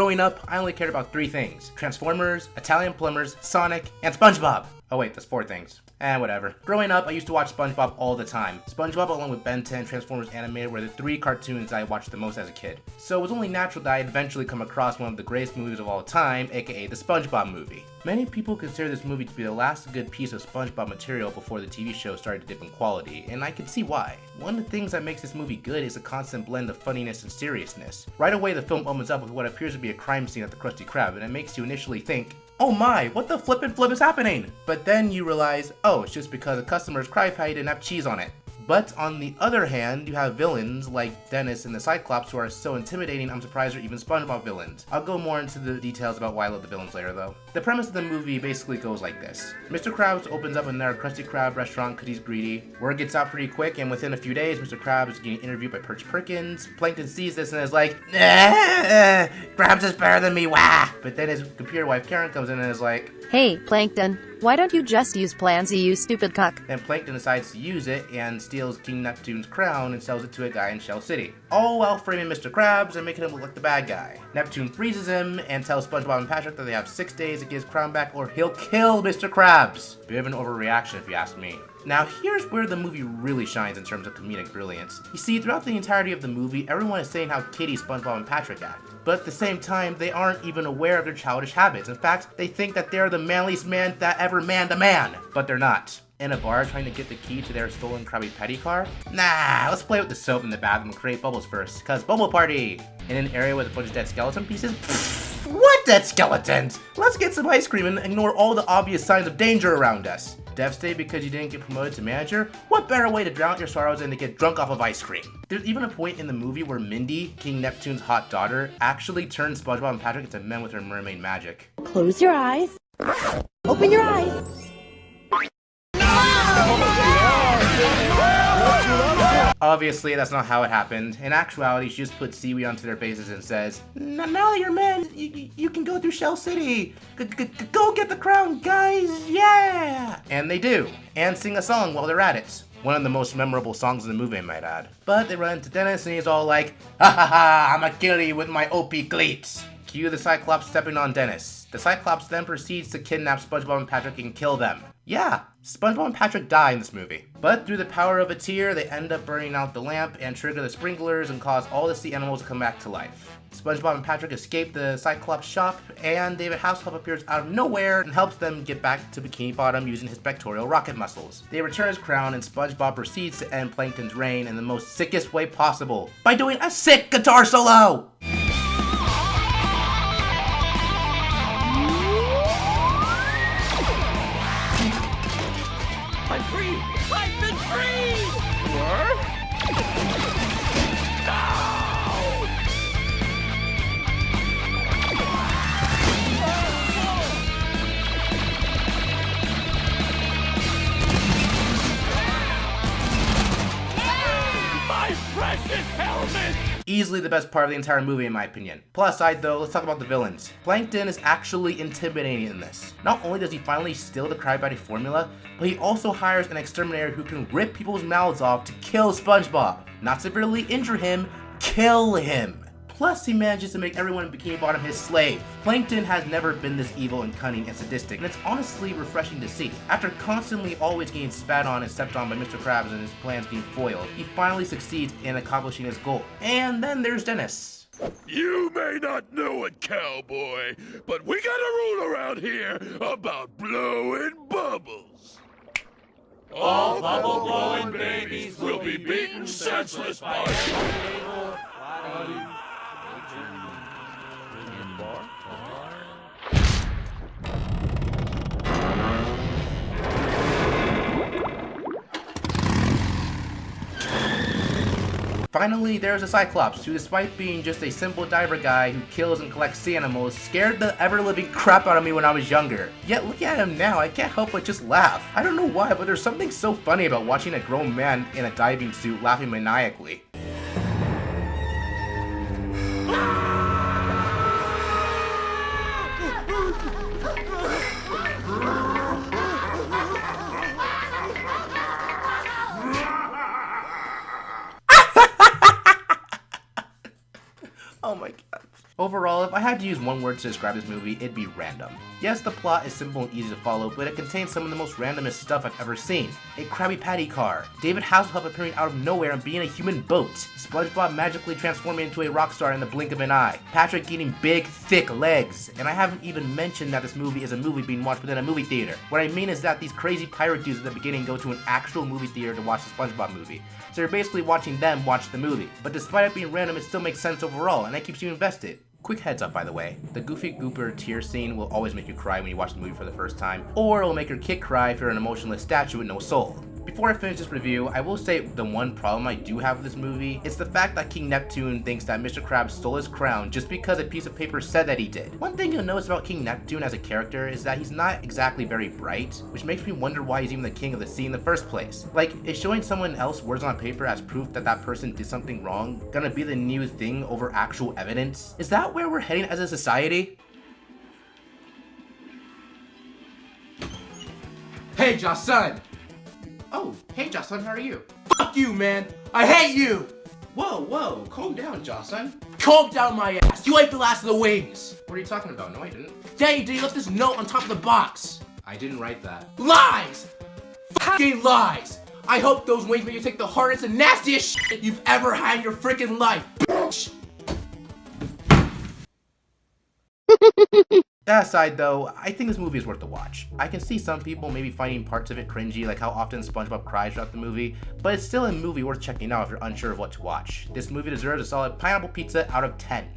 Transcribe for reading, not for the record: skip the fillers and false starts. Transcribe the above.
Growing up, I only cared about 3 things: Transformers, Italian Plumbers, Sonic, and SpongeBob. Oh wait, that's 4 things. Whatever. Growing up, I used to watch SpongeBob all the time. SpongeBob along with Ben 10, Transformers Animated were the 3 cartoons that I watched the most as a kid. So it was only natural that I'd eventually come across one of the greatest movies of all time, aka the SpongeBob movie. Many people consider this movie to be the last good piece of SpongeBob material before the TV show started to dip in quality, and I can see why. One of the things that makes this movie good is a constant blend of funniness and seriousness. Right away, the film opens up with what appears to be a crime scene at the Krusty Krab, and it makes you initially think, oh my, what the flippin' flip is happening? But then you realize, oh, it's just because the customer's cry patty didn't have cheese on it. But on the other hand, you have villains like Dennis and the Cyclops who are so intimidating I'm surprised they're even SpongeBob villains. I'll go more into the details about why I love the villains later though. The premise of the movie basically goes like this. Mr. Krabs opens up another Krusty Krab restaurant because he's greedy. Word gets out pretty quick, and within a few days, Mr. Krabs is getting interviewed by Perch Perkins. Plankton sees this and is like, Krabs is better than me, wah! But then his computer wife Karen comes in and is like, hey, Plankton, why don't you just use Plan Z, you stupid cuck? Then Plankton decides to use it and steals King Neptune's crown and sells it to a guy in Shell City. All while framing Mr. Krabs and making him look like the bad guy. Neptune freezes him and tells SpongeBob and Patrick that they have 6 days to get his crown back or he'll kill Mr. Krabs. Bit of an overreaction if you ask me. Now here's where the movie really shines in terms of comedic brilliance. You see, throughout the entirety of the movie, everyone is saying how kiddie SpongeBob and Patrick act. But at the same time, they aren't even aware of their childish habits. In fact, they think that they're the manliest man that ever manned a man. But they're not. In a bar trying to get the key to their stolen Krabby Patty car? Nah, let's play with the soap in the bathroom and create bubbles first, cause bubble party! In an area with a bunch of dead skeleton pieces? Pfft, what dead skeletons? Let's get some ice cream and ignore all the obvious signs of danger around us. Devastated because you didn't get promoted to manager? What better way to drown out your sorrows than to get drunk off of ice cream? There's even a point in the movie where Mindy, King Neptune's hot daughter, actually turns SpongeBob and Patrick into men with her mermaid magic. Close your eyes. Open your eyes. Obviously, that's not how it happened. In actuality, she just puts seaweed onto their faces and says, now that you're men, you can go through Shell City. Go get the crown, guys, yeah! And they do, and sing a song while they're at it. One of the most memorable songs in the movie, I might add. But they run into Dennis and he's all like, ha ha ha, I'ma kill you with my OP cleats. Cue the Cyclops stepping on Dennis. The Cyclops then proceeds to kidnap SpongeBob and Patrick and kill them. Yeah, SpongeBob and Patrick die in this movie. But through the power of a tear, they end up burning out the lamp and trigger the sprinklers and cause all the sea animals to come back to life. SpongeBob and Patrick escape the Cyclops shop, and David Hasselhoff appears out of nowhere and helps them get back to Bikini Bottom using his pectoral rocket muscles. They return his crown, and SpongeBob proceeds to end Plankton's reign in the most sickest way possible, by doing a sick guitar solo! I'm free! I've been free! What? My precious helmet! Easily the best part of the entire movie in my opinion. Plus side though, let's talk about the villains. Plankton is actually intimidating in this. Not only does he finally steal the Krabby Patty formula, but he also hires an exterminator who can rip people's mouths off to kill SpongeBob. Not severely injure him, kill him. Plus, he manages to make everyone in Bikini Bottom his slave. Plankton has never been this evil and cunning and sadistic, and it's honestly refreshing to see. After constantly always getting spat on and stepped on by Mr. Krabs and his plans being foiled, he finally succeeds in accomplishing his goal. And then there's Dennis. You may not know it, cowboy, but we got a rule around here about blowing bubbles. All bubble-blowing babies Will be beaten senseless by Finally, there's a Cyclops, who despite being just a simple diver guy who kills and collects sea animals, scared the ever-living crap out of me when I was younger. Yet look at him now, I can't help but just laugh. I don't know why, but there's something so funny about watching a grown man in a diving suit laughing maniacally. Oh my god. Overall, if I had to use one word to describe this movie, it'd be random. Yes, the plot is simple and easy to follow, but it contains some of the most randomest stuff I've ever seen. A Krabby Patty car, David Hasselhoff appearing out of nowhere and being a human boat, SpongeBob magically transforming into a rock star in the blink of an eye, Patrick getting big, thick legs, and I haven't even mentioned that this movie is a movie being watched within a movie theater. What I mean is that these crazy pirate dudes at the beginning go to an actual movie theater to watch the SpongeBob movie. So you're basically watching them watch the movie. But despite it being random, it still makes sense overall, and it keeps you invested. Quick heads up, by the way, the Goofy Goober tear scene will always make you cry when you watch the movie for the first time, or it will make your kid cry if you're an emotionless statue with no soul. Before I finish this review, I will say the one problem I do have with this movie is the fact that King Neptune thinks that Mr. Krabs stole his crown just because a piece of paper said that he did. One thing you'll notice about King Neptune as a character is that he's not exactly very bright, which makes me wonder why he's even the king of the sea in the first place. Like, is showing someone else words on paper as proof that that person did something wrong gonna be the new thing over actual evidence? Is that where we're heading as a society? Hey, Jocelyn! Oh, hey Jocelyn, how are you? Fuck you, man! I hate you! Whoa, calm down, Jocelyn. Calm down my ass! You ate the last of the wings! What are you talking about? No, I didn't. Yeah, you did. You left this note on top of the box. I didn't write that. Lies! Fucking lies! I hope those wings make you take the hardest and nastiest shit you've ever had in your freaking life, bitch! That aside though, I think this movie is worth the watch. I can see some people maybe finding parts of it cringy, like how often SpongeBob cries throughout the movie, but it's still a movie worth checking out if you're unsure of what to watch. This movie deserves a solid pineapple pizza out of 10.